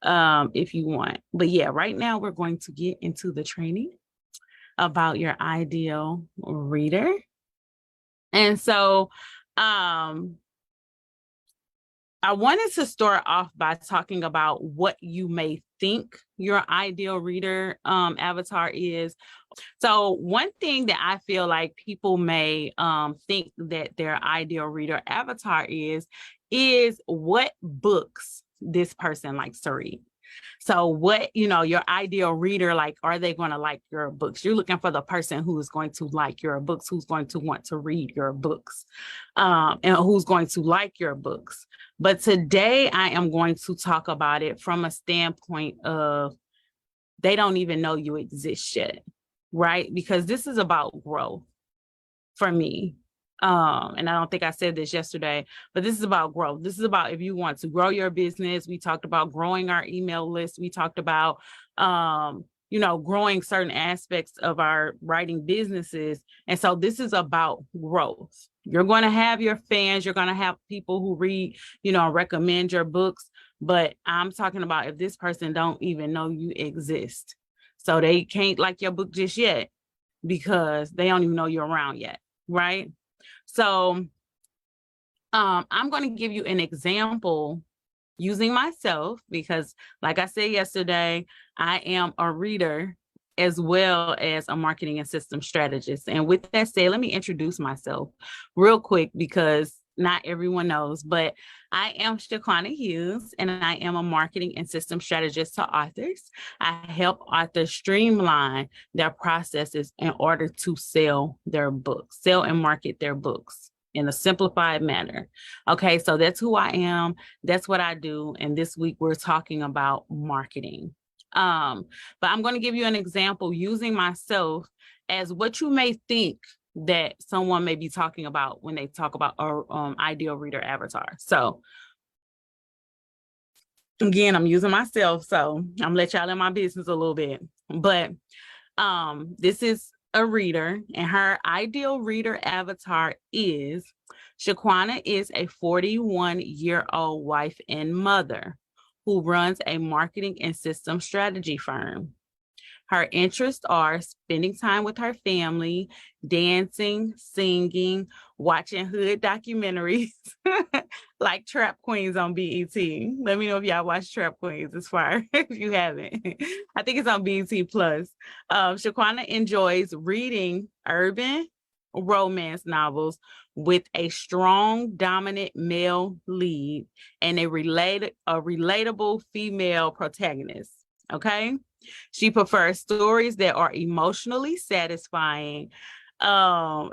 if you want. But yeah, right now we're going to get into the training about your ideal reader. And so I wanted to start off by talking about what you may think your ideal reader avatar is. So one thing that I feel like people may think that their ideal reader avatar is what books this person likes to read. So what, your ideal reader, like, are they going to like your books? You're looking for the person who is going to like your books, who's going to want to read your books, and who's going to like your books. But today I am going to talk about it from a standpoint of they don't even know you exist yet, right? Because this is about growth for me. And I don't think I said this yesterday, but this is about growth. This is about if you want to grow your business. We talked about growing our email list. We talked about, growing certain aspects of our writing businesses. And so this is about growth. You're going to have your fans. You're going to have people who read, recommend your books. But I'm talking about if this person don't even know you exist. So they can't like your book just yet because they don't even know you're around yet, right? So I'm going to give you an example using myself because, like I said yesterday, I am a reader as well as a marketing and system strategist. And with that said, let me introduce myself real quick because not everyone knows, but I am Shaquana Hughes, and I am a marketing and system strategist to authors. I help authors streamline their processes in order to sell their books, sell and market their books in a simplified manner. Okay, so that's who I am. That's what I do. And this week we're talking about marketing. But I'm going to give you an example using myself as what you may think that someone may be talking about when they talk about our ideal reader avatar. So again, I'm using myself, so I'm gonna let y'all in my business a little bit. But this is a reader, and her ideal reader avatar is Shaquana is a 41-year-old wife and mother who runs a marketing and system strategy firm. Her interests are spending time with her family, dancing, singing, watching hood documentaries like Trap Queens on BET. Let me know if y'all watch Trap Queens. It's fire if you haven't. I think it's on BET Plus. Shaquana enjoys reading urban romance novels with a strong, dominant male lead and a relatable female protagonist. Okay. She prefers stories that are emotionally satisfying. And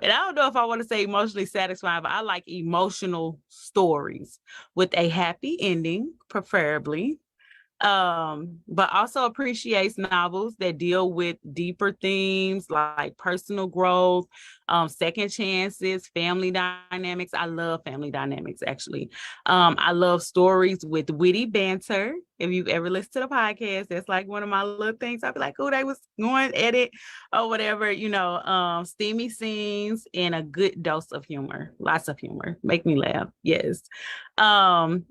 I don't know if I want to say emotionally satisfying, but I like emotional stories with a happy ending, preferably. But also appreciates novels that deal with deeper themes like personal growth, second chances, family dynamics. I love family dynamics, actually. I love stories with witty banter. If you've ever listened to the podcast, that's like one of my little things. I'd be like, oh, they was going at it or whatever, steamy scenes and a good dose of humor. Lots of humor. Make me laugh. Yes. Overall,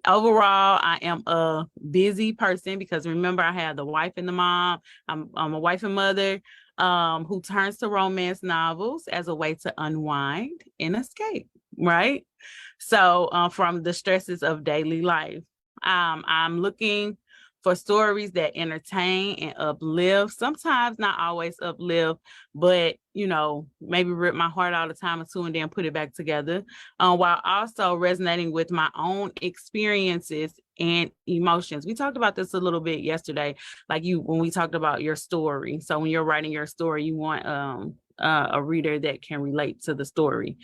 I am a busy person because remember, I have the wife and the mom. I'm a wife and mother who turns to romance novels as a way to unwind and escape, right? So from the stresses of daily life. I'm looking for stories that entertain and uplift, sometimes not always uplift, but, maybe rip my heart out a time or two and then put it back together, while also resonating with my own experiences and emotions. We talked about this a little bit yesterday, when we talked about your story. So when you're writing your story, you want a reader that can relate to the story.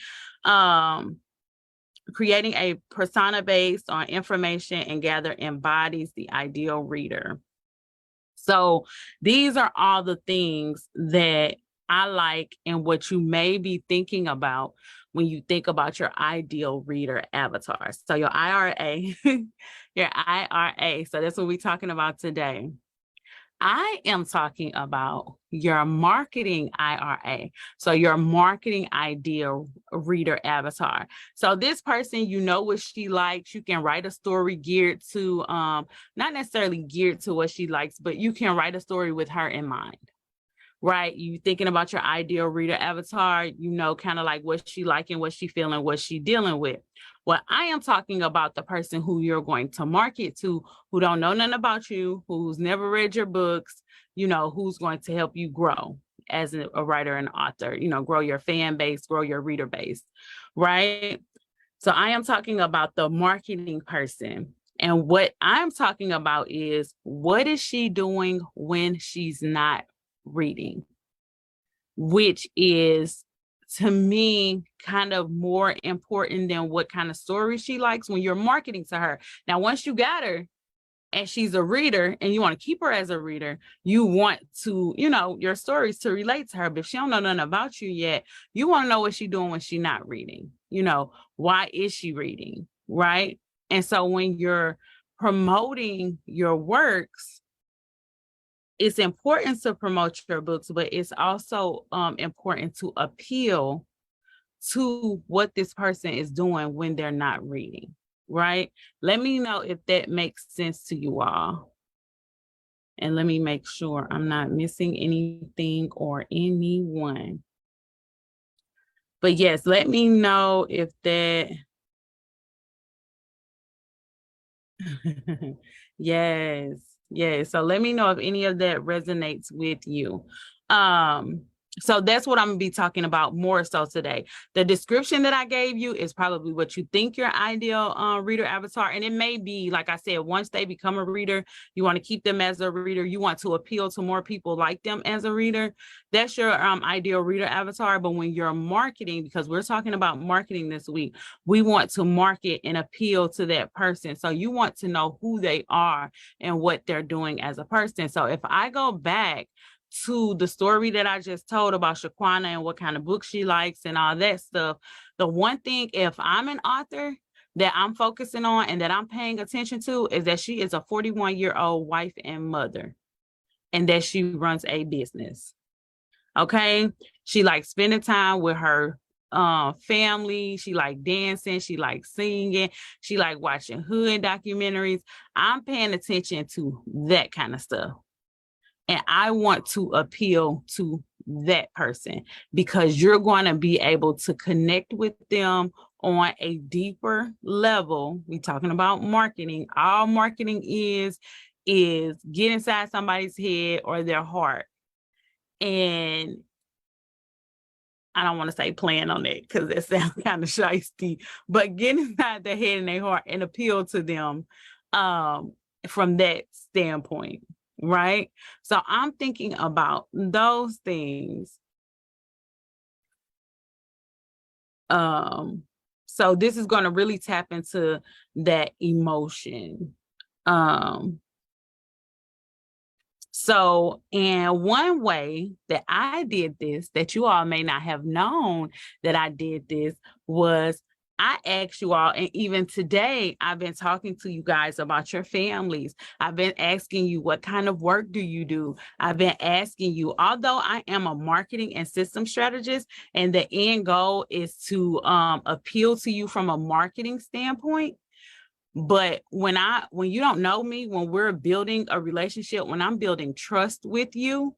Creating a persona based on information and gather embodies the ideal reader. So these are all the things that I like and what you may be thinking about when you think about your ideal reader avatar. So your IRA, your IRA. So that's what we're talking about today. I am talking about your marketing IRA. So your marketing ideal reader avatar. So this person, you know what she likes. You can write a story geared to, not necessarily geared to what she likes, but you can write a story with her in mind. Right? You thinking about your ideal reader avatar, you know, kind of like what she liking, what she feeling, what she dealing with. Well, I am talking about the person who you're going to market to, who don't know nothing about you, who's never read your books, you know, who's going to help you grow as a writer and author, you know, grow your fan base, grow your reader base, right? So I am talking about the marketing person. And what I'm talking about is, what is she doing when she's not reading? Which is, to me, kind of more important than what kind of story she likes when you're marketing to her. Now, once you got her and she's a reader and you want to keep her as a reader, you want to, you know, your stories to relate to her. But if she don't know nothing about you yet, you want to know what she's doing when she's not reading. You know, why is she reading, right? And so when you're promoting your works, it's important to promote your books, but it's also important to appeal to what this person is doing when they're not reading, right? Let me know if that makes sense to you all. And let me make sure I'm not missing anything or anyone. But yes, let me know if that. Yes, yes. So let me know if any of that resonates with you. So that's what I'm gonna be talking about more so today. The description that I gave you is probably what you think your ideal reader avatar, and it may be, like I said, once they become a reader, you want to keep them as a reader, you want to appeal to more people like them as a reader. That's your ideal reader avatar. But when you're marketing, because we're talking about marketing this week, we want to market and appeal to that person. So you want to know who they are and what they're doing as a person. So if I go back to the story that I just told about Shaquana and what kind of book she likes and all that stuff, the one thing, if I'm an author, that I'm focusing on and that I'm paying attention to is that she is a 41-year-old wife and mother, and that she runs a business. Okay. She likes spending time with her family. She like dancing. She like singing. She like watching hood documentaries. I'm paying attention to that kind of stuff. And I want to appeal to that person because you're going to be able to connect with them on a deeper level. We're talking about marketing. All marketing is get inside somebody's head or their heart. And I don't want to say playing on that because that sounds kind of shysty, but get inside their head and their heart and appeal to them from that standpoint, right? So I'm thinking about those things. So this is going to really tap into that emotion. So, and one way that I did this, that you all may not have known that I did this, was I asked you all, and even today, I've been talking to you guys about your families. I've been asking you, what kind of work do you do? I've been asking you, although I am a marketing and system strategist, and the end goal is to appeal to you from a marketing standpoint. But when you don't know me, when we're building a relationship, when I'm building trust with you,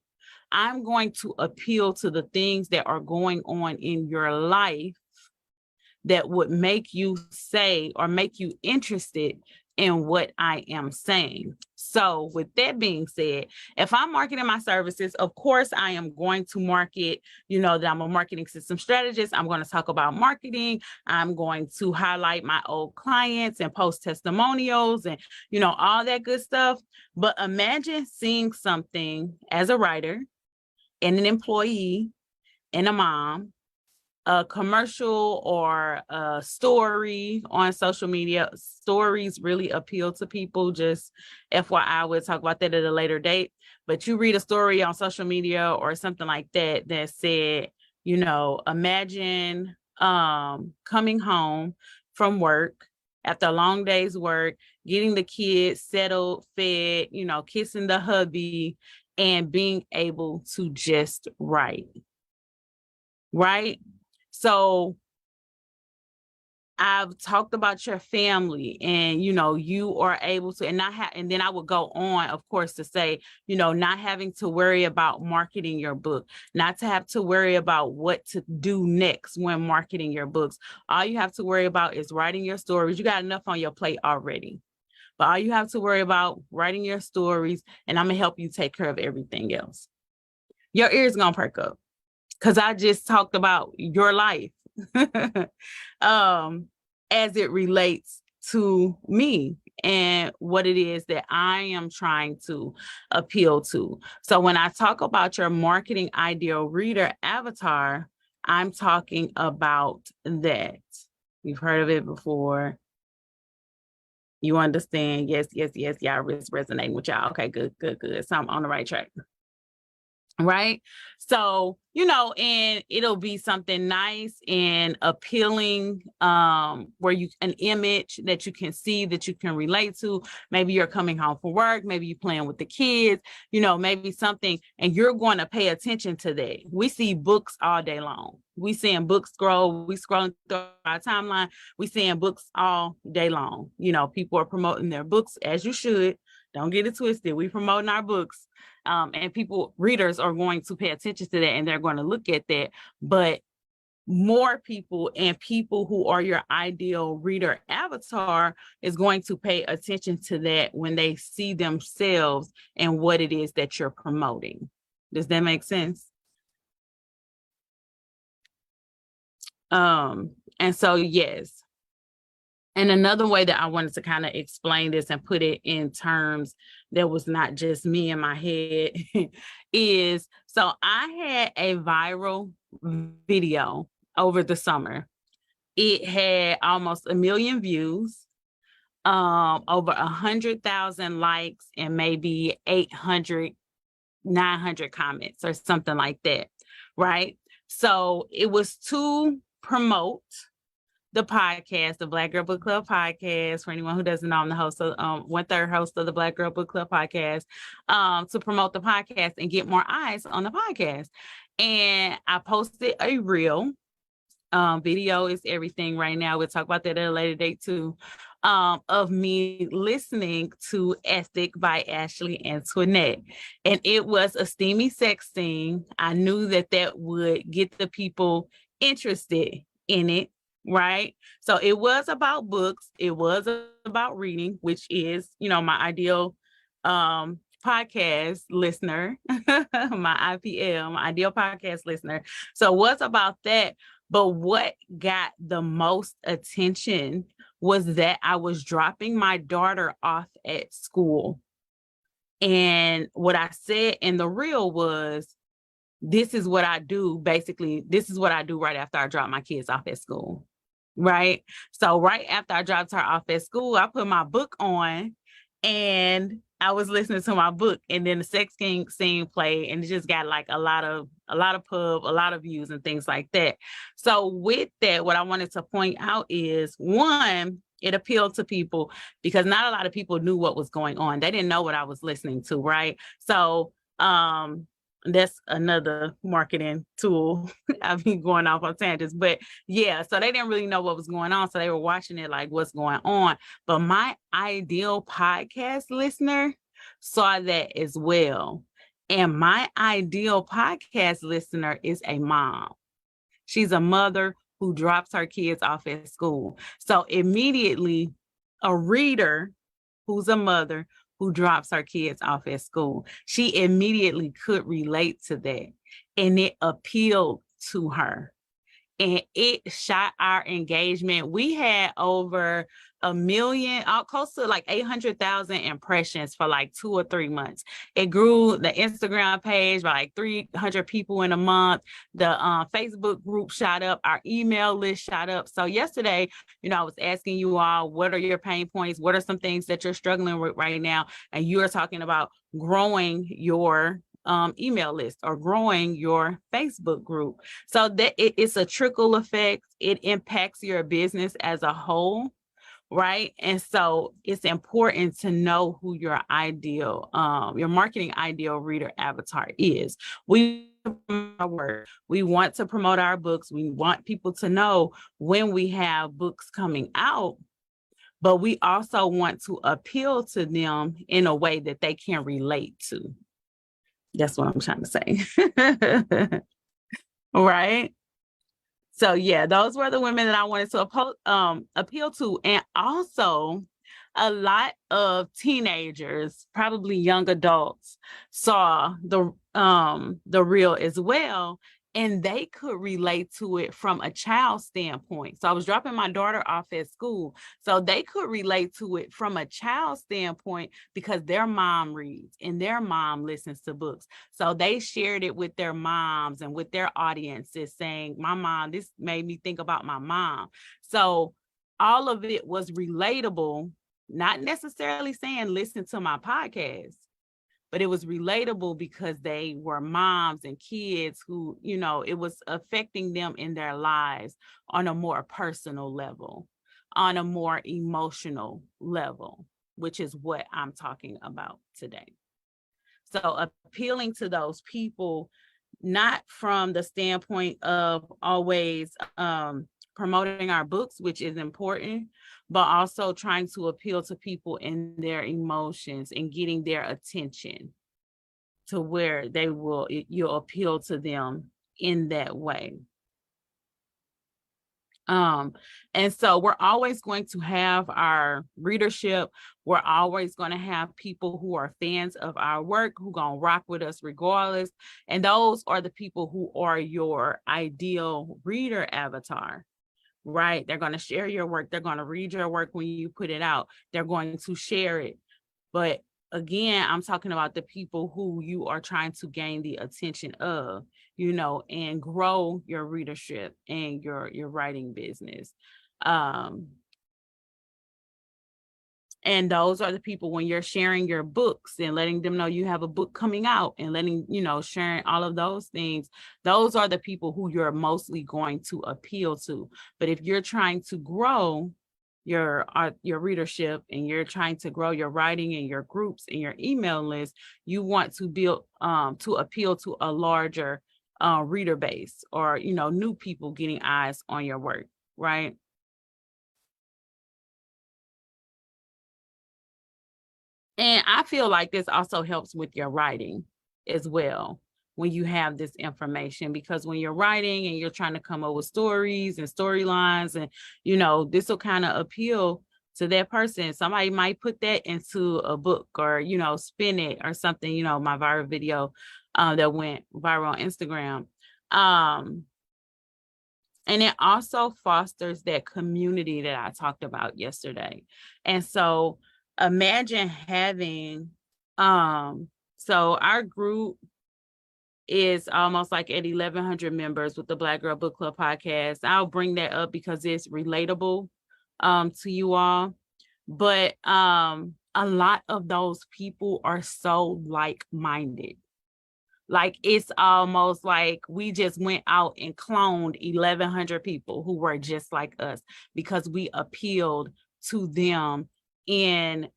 I'm going to appeal to the things that are going on in your life that would make you say or make you interested in what I am saying. So with that being said, if I'm marketing my services, of course, I am going to market, that I'm a marketing system strategist. I'm going to talk about marketing. I'm going to highlight my old clients and post testimonials and, all that good stuff. But imagine seeing something as a writer and an employee and a mom, a commercial or a story on social media. Stories really appeal to people. Just FYI, we'll talk about that at a later date. But you read a story on social media or something like that that said, imagine coming home from work after a long day's work, getting the kids settled, fed, kissing the hubby, and being able to just write. Right? So I've talked about your family, and you are able to, and not have, and then I would go on, of course, to say, not having to worry about marketing your book, not to have to worry about what to do next when marketing your books. All you have to worry about is writing your stories. You got enough on your plate already, but all you have to worry about writing your stories, and I'm gonna help you take care of everything else. Your ears gonna perk up because I just talked about your life. As it relates to me and what it is that I am trying to appeal to. So when I talk about your marketing ideal reader avatar, I'm talking about that. You've heard of it before. You understand? Yes. Y'all is resonating with y'all. Okay, good. So I'm on the right track. Right. So, and it'll be something nice and appealing, where an image that you can see, that you can relate to. Maybe you're coming home from work, maybe you're playing with the kids, maybe something, and you're going to pay attention to that. We see books all day long. We seeing books scroll, we scrolling through our timeline, we seeing books all day long. People are promoting their books, as you should. Don't get it twisted. We promoting our books. And readers are going to pay attention to that, and they're going to look at that. But more people, and people who are your ideal reader avatar, is going to pay attention to that when they see themselves and what it is that you're promoting. Does that make sense? And so, yes. And another way that I wanted to kind of explain this and put it in terms that was not just me in my head is, so I had a viral video over the summer. It had almost 1 million views, over 100,000 likes, and maybe 800, 900 comments or something like that. Right. So it was to promote the podcast, the Black Girl Book Club podcast. For anyone who doesn't know, I'm the host of 1/3 host of the Black Girl Book Club podcast, to promote the podcast and get more eyes on the podcast. And I posted a reel. Video is everything right now. We'll talk about that at a later date too. Of me listening to Ethic by Ashley Antoinette. And it was a steamy sex scene. I knew that would get the people interested in it. Right. So it was about books. It was about reading, which is, my ideal podcast listener, my IPL, my ideal podcast listener. So it was about that. But what got the most attention was that I was dropping my daughter off at school. And what I said in the reel was, this is what I do. Basically, this is what I do right after I drop my kids off at school. Right. So right after I dropped her off at school, I put my book on and I was listening to my book, and then the sex scene played, and it just got like a lot of pub, a lot of views and things like that. So with that, what I wanted to point out is, one, it appealed to people because not a lot of people knew what was going on. They didn't know what I was listening to. Right. So, that's another marketing tool. I've been going off on tangents, but yeah, so they didn't really know what was going on. So they were watching it like, what's going on? But my ideal podcast listener saw that as well. And my ideal podcast listener is a mom. She's a mother who drops her kids off at school. So immediately a reader who's a mother who drops her kids off at school, she immediately could relate to that. And it appealed to her. And it shot our engagement. We had over 1 million, close to like 800,000 impressions for like 2 or 3 months. It grew the Instagram page by like 300 people in a month. The Facebook group shot up. Our email list shot up. So yesterday, I was asking you all, what are your pain points? What are some things that you're struggling with right now? And you are talking about growing your email list or growing your Facebook group. So that it's a trickle effect. It impacts your business as a whole. right? And so it's important to know who your ideal, your marketing ideal reader avatar is. We our work. We want to promote our books. We want people to know when we have books coming out, but we also want to appeal to them in a way that they can relate to. That's what I'm trying to say. Right? So yeah, those were the women that I wanted to appeal to. And also a lot of teenagers, probably young adults, saw the reel as well. And they could relate to it from a child's standpoint. So I was dropping my daughter off at school. So they could relate to it from a child's standpoint because their mom reads and their mom listens to books. So they shared it with their moms and with their audiences saying, my mom, this made me think about my mom. So all of it was relatable, not necessarily saying listen to my podcast, but it was relatable because they were moms and kids who, you know, it was affecting them in their lives on a more personal level, on a more emotional level, which is what I'm talking about today. So appealing to those people, not from the standpoint of always promoting our books, which is important, but also trying to appeal to people in their emotions and getting their attention to where you'll appeal to them in that way. And so we're always going to have our readership. We're always going to have people who are fans of our work, who going to rock with us regardless. And those are the people who are your ideal reader avatar, right? They're going to share your work. They're going to read your work when you put it out. They're going to share it. But again, I'm talking about the people who you are trying to gain the attention of, you know, and grow your readership and your writing business. And those are the people when you're sharing your books and letting them know you have a book coming out and letting, you know, sharing all of those things. Those are the people who you're mostly going to appeal to. But if you're trying to grow your readership and you're trying to grow your writing and your groups and your email list, you want to build to appeal to a larger reader base, or, you know, new people getting eyes on your work, right? And I feel like this also helps with your writing as well when you have this information, because when you're writing and you're trying to come up with stories and storylines, and, you know, this will kind of appeal to that person. Somebody might put that into a book, or, you know, spin it or something, you know, my viral video that went viral on Instagram. And it also fosters that community that I talked about yesterday. And so imagine having, so our group is almost like at 1,100 members with the Black Girl Book Club podcast. I'll bring that up because it's relatable to you all. But a lot of those people are so like-minded. Like, it's almost like we just went out and cloned 1,100 people who were just like us, because we appealed to them in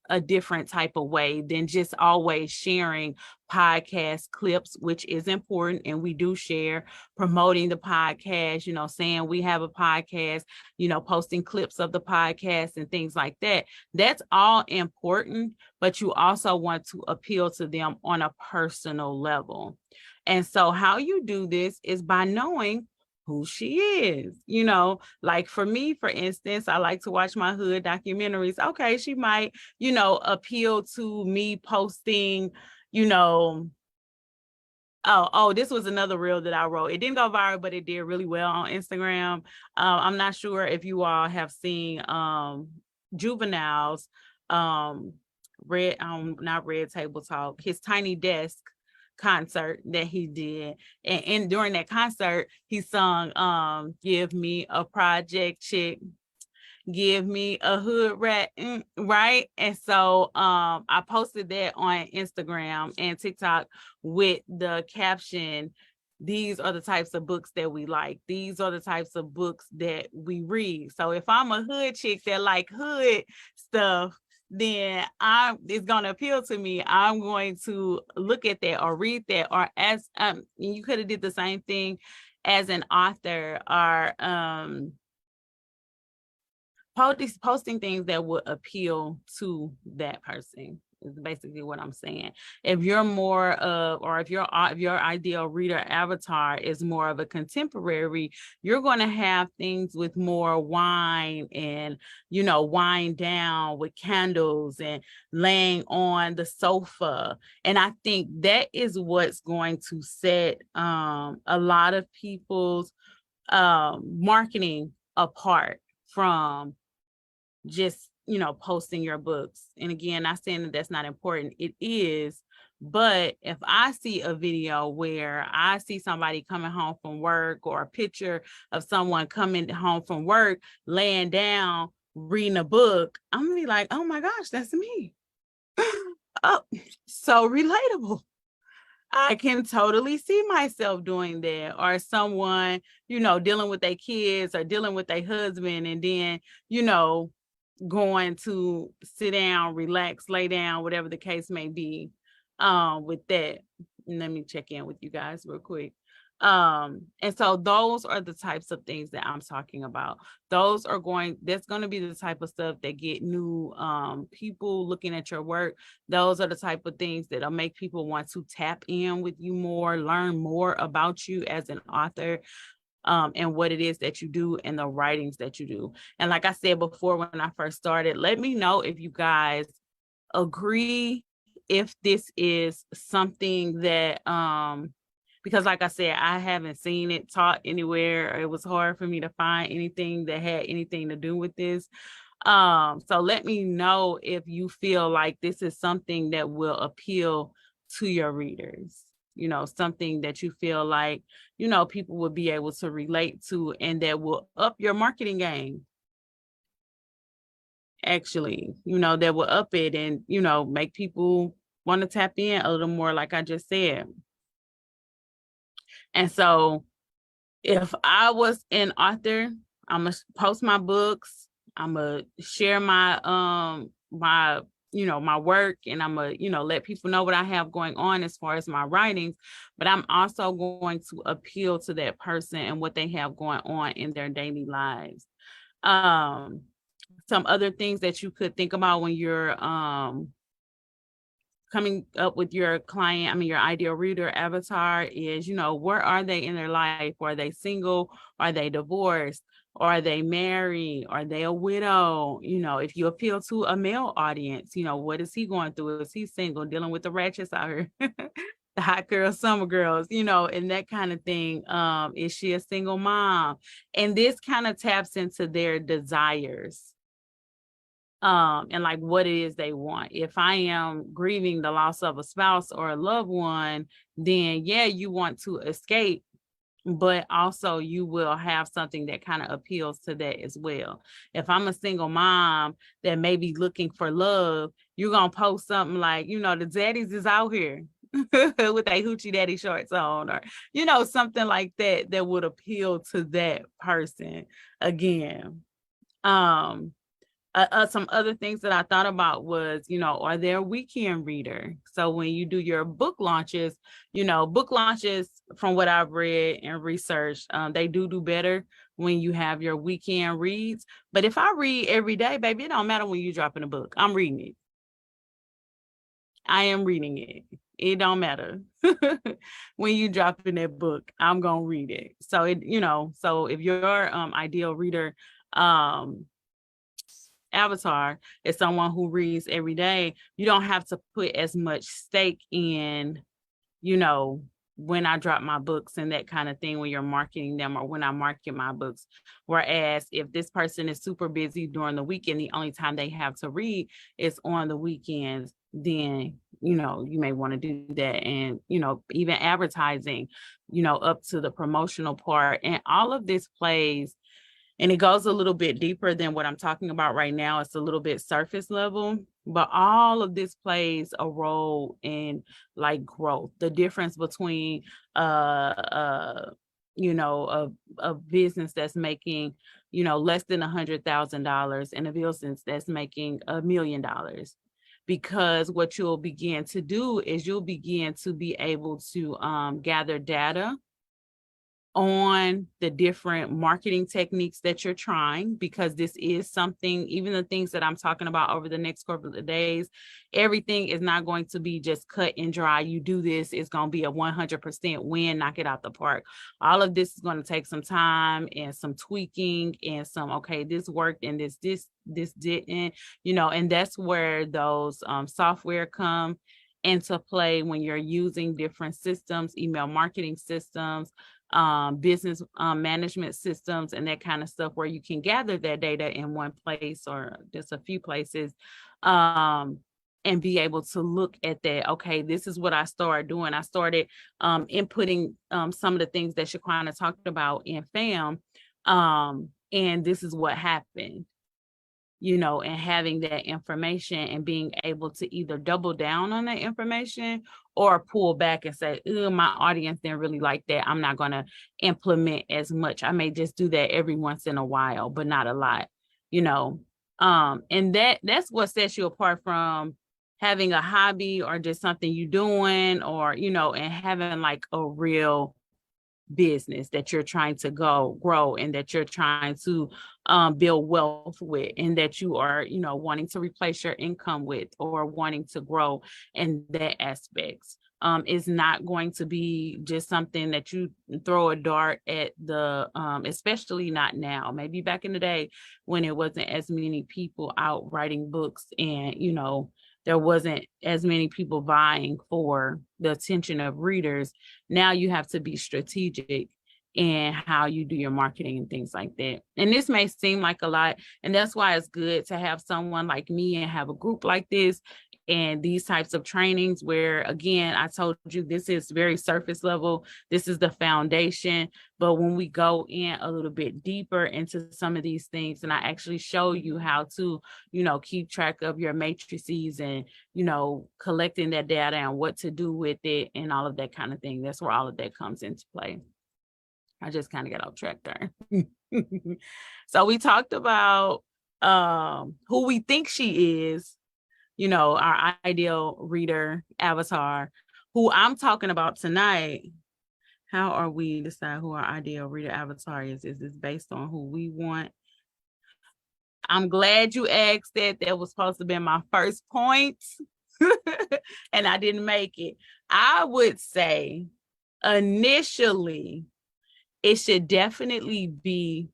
a different type of way than just always sharing podcast clips, which is important. And we do share, promoting the podcast, you know, saying we have a podcast, you know, posting clips of the podcast and things like that. That's all important, but you also want to appeal to them on a personal level. And so how you do this is by knowing who she is. You know, like for me, for instance, I like to watch my hood documentaries. Okay, she might, you know, appeal to me posting, you know, this was another reel that I wrote. It didn't go viral, but it did really well on Instagram. I'm not sure if you all have seen Juvenile's not Red Table Talk, his Tiny Desk concert that he did. And during that concert, he sung Give Me a Project Chick, Give Me a Hood Rat, right? And so I posted that on Instagram and TikTok with the caption, these are the types of books that we like. These are the types of books that we read. So if I'm a hood chick that like hood stuff, then it's going to appeal to me. I'm going to look at that or read that, or as you could have did the same thing as an author, or posting things that would appeal to that person is basically what I'm saying. If you're more of, or if your ideal reader avatar is more of a contemporary, you're going to have things with more wine and, wind down with candles and laying on the sofa. And I think that is what's going to set a lot of people's marketing apart from just posting your books. And again, not saying that that's not important, it is. But if I see a video where I see somebody coming home from work, or a picture of someone coming home from work laying down reading a book, I'm gonna be like, oh my gosh, that's me. Oh, so relatable. I can totally see myself doing that. Or someone, dealing with their kids or dealing with their husband, and then, going to sit down, relax, lay down, whatever the case may be, with that. And let me check in with you guys real quick. And so those are the types of things that I'm talking about. That's going to be the type of stuff that get new people looking at your work. Those are the type of things that'll make people want to tap in with you more, learn more about you as an author, and what it is that you do and the writings that you do. And like I said before, when I first started, let me know if you guys agree, if this is something that, because like I said, I haven't seen it taught anywhere. It was hard for me to find anything that had anything to do with this. So let me know if you feel like this is something that will appeal to your readers. Something that you feel like, people will be able to relate to, and that will up your marketing game. Actually, that will up it and, make people want to tap in a little more, like I just said. And so if I was an author, I'm going to post my books. I'm going to share my, my work, and I'm going to, let people know what I have going on as far as my writings, but I'm also going to appeal to that person and what they have going on in their daily lives. Some other things that you could think about when you're coming up with your client, your ideal reader avatar is, where are they in their life? Are they single? Are they divorced? Are they married? Are they a widow? If you appeal to a male audience, what is he going through? Is he single, dealing with the ratchets out here? The hot girls, summer girls, and that kind of thing. Is she a single mom? And this kind of taps into their desires. And like what it is they want. If I am grieving the loss of a spouse or a loved one, then yeah, you want to escape, but also you will have something that kind of appeals to that as well. If I'm a single mom that may be looking for love, you're going to post something like, the daddies is out here with a hoochie daddy shorts on, or, something like that, that would appeal to that person again. Some other things that I thought about was, are they a weekend reader? So when you do your book launches, from what I've read and researched, they do better when you have your weekend reads. But if I read every day, baby, it don't matter when you're dropping a book. I'm reading it. I am reading it. It don't matter. When you drop in that book, I'm going to read it. So so if your ideal reader, avatar is someone who reads every day, you don't have to put as much stake in, when I drop my books and that kind of thing, when you're marketing them or when I market my books. Whereas if this person is super busy during the weekend, the only time they have to read is on the weekends, then, you may want to do that. And, even advertising, up to the promotional part, and all of this plays. And it goes a little bit deeper than what I'm talking about right now. It's a little bit surface level. But all of this plays a role in like growth. The difference between you know, a business that's making, you know, less than $100,000 and a business that's making $1 million. Because what you'll begin to do is you'll begin to be able to gather data on the different marketing techniques that you're trying, because this is something, even the things that I'm talking about over the next couple of days, everything is not going to be just cut and dry. You do this, it's going to be a 100% win, knock it out the park. All of this is going to take some time and some tweaking and some, okay, this worked and this didn't, you know, and that's where those software come into play when you're using different systems, email marketing systems, business management systems, and that kind of stuff, where you can gather that data in one place or just a few places, and be able to look at that. Okay, this is what I started doing. I started inputting some of the things that Shaquana talked about in FAMM, and this is what happened. You know, and having that information and being able to either double down on that information or pull back and say, my audience didn't really like that, I'm not going to implement as much. I may just do that every once in a while, but not a lot, you know. And that's what sets you apart from having a hobby or just something you're doing, or, you know, and having like a real business that you're trying to grow and that you're trying to build wealth with, and that you are, you know, wanting to replace your income with, or wanting to grow in that aspects. Is not going to be just something that you throw a dart at the, especially not now, maybe back in the day when it wasn't as many people out writing books, and, you know, there wasn't as many people vying for the attention of readers. Now you have to be strategic in how you do your marketing and things like that. And this may seem like a lot, and that's why it's good to have someone like me and have a group like this and these types of trainings where, again, I told you, this is very surface level. This is the foundation. But when we go in a little bit deeper into some of these things, and I actually show you how to, you know, keep track of your matrices and, you know, collecting that data and what to do with it and all of that kind of thing. That's where all of that comes into play. I just kind of got off track there. So we talked about who we think she is, you know, our ideal reader avatar. Who I'm talking about tonight, how are we decide who our ideal reader avatar is? Is this based on who we want? I'm glad you asked that. That was supposed to be my first point, and I didn't make it. I would say initially, it should definitely be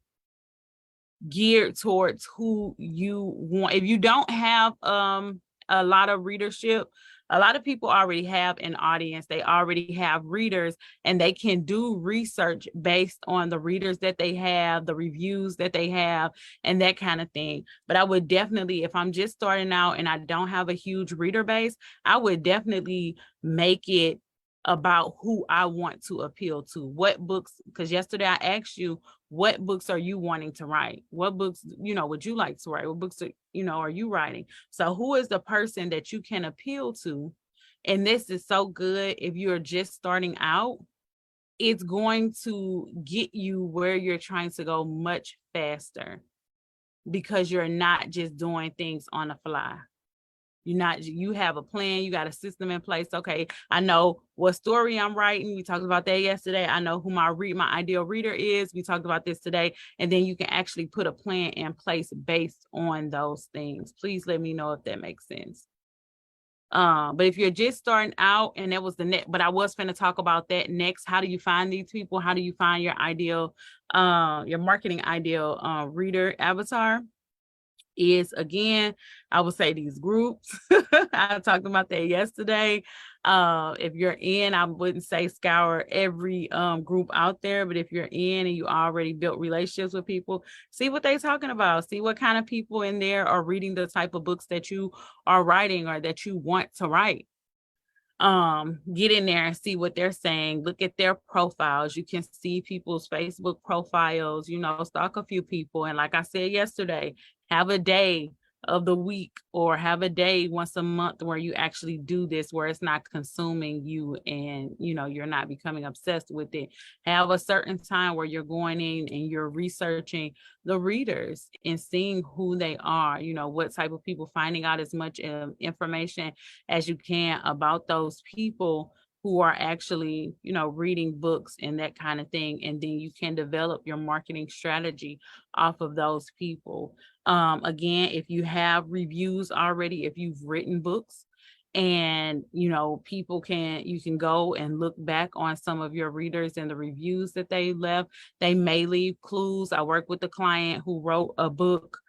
geared towards who you want. If you don't have a lot of readership, a lot of people already have an audience, they already have readers, and they can do research based on the readers that they have, the reviews that they have, and that kind of thing. But I would definitely, if I'm just starting out and I don't have a huge reader base, I would definitely make it about who I want to appeal to. What books, because yesterday I asked you, what books are you wanting to write? What books, you know, would you like to write? What books, you know, are you writing? So who is the person that you can appeal to? And this is so good if you're just starting out. It's going to get you where you're trying to go much faster, because you're not just doing things on the fly. You have a plan, you got a system in place. Okay, I know what story I'm writing. We talked about that yesterday. I know who my ideal reader is. We talked about this today. And then you can actually put a plan in place based on those things. Please let me know if that makes sense. But if you're just starting out, and that was the next, but I was going to talk about that next. How do you find these people? How do you find your ideal, your marketing ideal reader avatar? Is, again, I would say these groups. I talked about that yesterday. If you're in, I wouldn't say scour every group out there, but if you're in and you already built relationships with people, see what they're talking about. See what kind of people in there are reading the type of books that you are writing or that you want to write. Get in there and see what they're saying. Look at their profiles. You can see people's Facebook profiles, you know, stalk a few people. And like I said yesterday, have a day of the week, or have a day once a month where you actually do this, where it's not consuming you and you're not becoming obsessed with it. Have a certain time where you're going in and you're researching the readers and seeing who they are, what type of people, finding out as much information as you can about those people who are actually, reading books and that kind of thing. And then you can develop your marketing strategy off of those people. Again, if you have reviews already, if you've written books, and you can go and look back on some of your readers and the reviews that they left. They may leave clues. I work with a client who wrote a book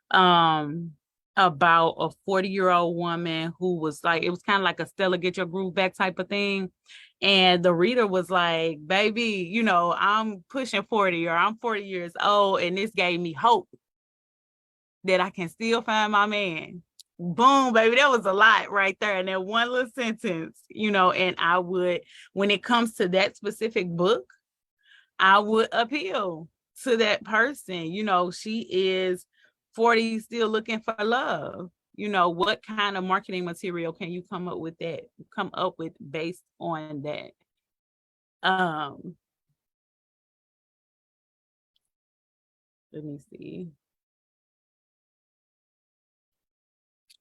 about a 40-year-old woman who was like, it was kind of like a Stella Get Your Groove Back type of thing. And the reader was like, baby, I'm pushing 40, or I'm 40 years old, and this gave me hope that I can still find my man. Boom, baby, that was a lot right there. And that one little sentence, and I would, when it comes to that specific book, I would appeal to that person. She is 40, still looking for love. What kind of marketing material can you come up with based on that? Let me see.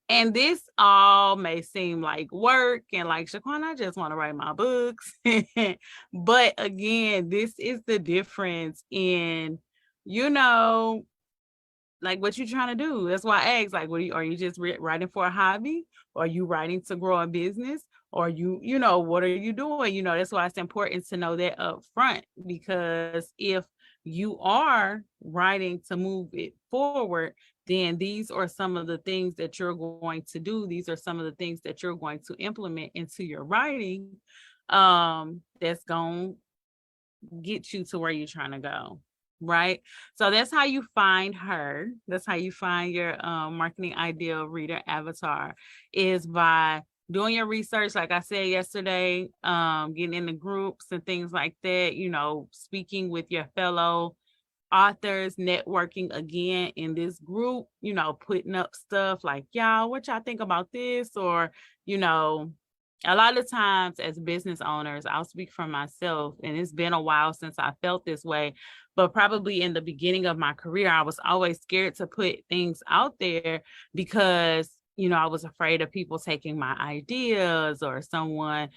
And this all may seem like work and like, Shaquan, I just want to write my books. But again, this is the difference in, like what you're trying to do. That's why I asked, like, are you just writing for a hobby? Or are you writing to grow a business? Or what are you doing? That's why it's important to know that up front, because if you are writing to move it forward, then these are some of the things that you're going to do. These are some of the things that you're going to implement into your writing, that's going to get you to where you're trying to go. Right. So that's how you find her. That's how you find your marketing ideal reader avatar, is by doing your research. Like I said yesterday, getting in the groups and things like that, speaking with your fellow authors, networking again in this group, putting up stuff like, y'all, what y'all think about this? Or, a lot of times as business owners, I'll speak for myself, and it's been a while since I felt this way, but probably in the beginning of my career, I was always scared to put things out there because I was afraid of people taking my ideas, or someone,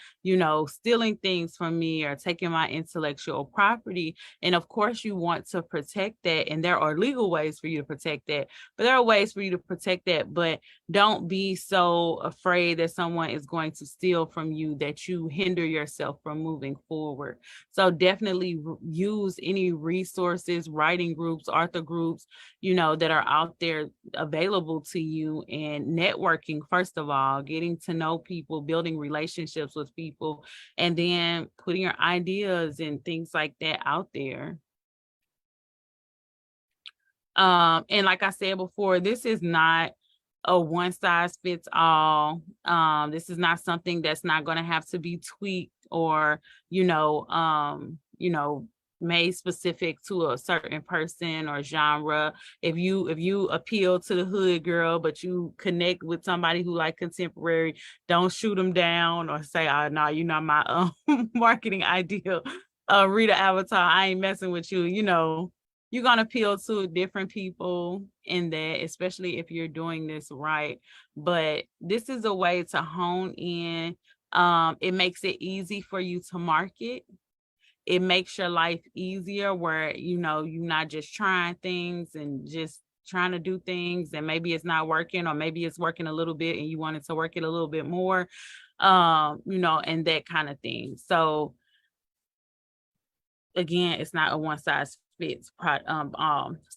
stealing things from me, or taking my intellectual property. And of course, you want to protect that. And there are legal ways for you to protect that, but there are ways for you to protect that. But don't be so afraid that someone is going to steal from you that you hinder yourself from moving forward. So definitely use any resources, writing groups, author groups, that are out there available to you, and networking, first of all, getting to know people, building relationships with people, and then putting your ideas and things like that out there. And like I said before, this is not a one size fits all. This is not something that's not going to have to be tweaked, or, made specific to a certain person or genre. If you appeal to the hood girl, but you connect with somebody who like contemporary, don't shoot them down or say, oh no, you're not my marketing ideal reader avatar. I ain't messing with you. You're going to appeal to different people in that, especially if you're doing this right. But this is a way to hone in. It makes it easy for you to market. It makes your life easier, where, you're not just trying things and just trying to do things, and maybe it's not working, or maybe it's working a little bit and you wanted to work it a little bit more, and that kind of thing. So again, it's not a one size fits.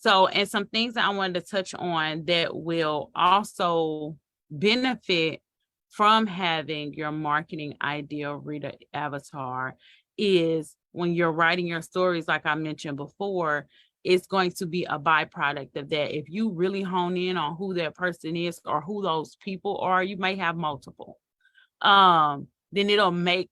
So, and some things that I wanted to touch on that will also benefit from having your marketing ideal reader avatar is, when you're writing your stories, like I mentioned before, it's going to be a byproduct of that. If you really hone in on who that person is, or who those people are, you may have multiple. Then it'll make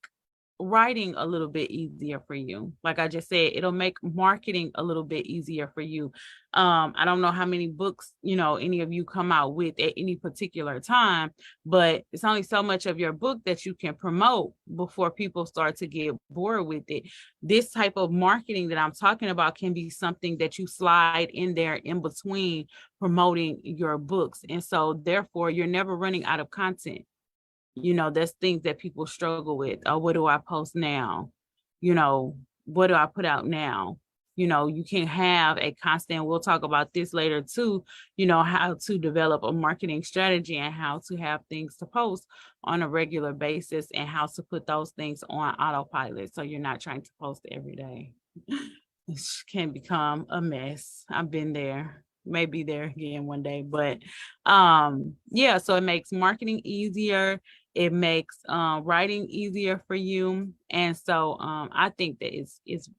writing a little bit easier for you. Like I just said, it'll make marketing a little bit easier for you. I don't know how many books, any of you come out with at any particular time, but it's only so much of your book that you can promote before people start to get bored with it. This type of marketing that I'm talking about can be something that you slide in there in between promoting your books. And so therefore you're never running out of content. That's things that people struggle with. Oh, what do I post now? What do I put out now? You can have a constant, we'll talk about this later too, how to develop a marketing strategy and how to have things to post on a regular basis and how to put those things on autopilot. So you're not trying to post every day. It can become a mess. I've been there. Maybe there again one day, but yeah, so it makes marketing easier. It makes writing easier for you. And so I think that it's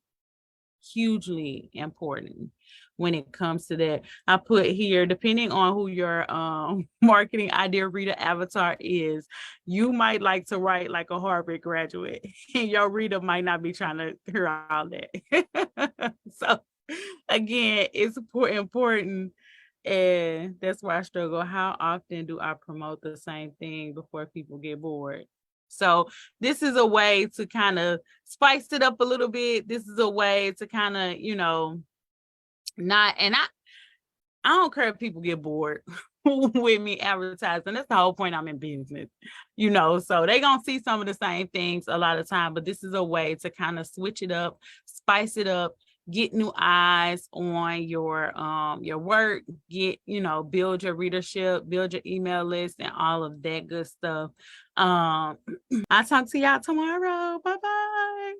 hugely important when it comes to that. I put here, depending on who your marketing idea reader avatar is, you might like to write like a Harvard graduate, and your reader might not be trying to hear all that. So again, it's important. And that's why I struggle. How often do I promote the same thing before people get bored? So this is a way to kind of spice it up a little bit. This is a way to kind of, not, and I don't care if people get bored with me advertising. That's the whole point. I'm in business, so they gonna see some of the same things a lot of time, but this is a way to kind of switch it up, spice it up, get new eyes on your work, build your readership, build your email list, and all of that good stuff. I'll talk to y'all tomorrow. Bye-bye.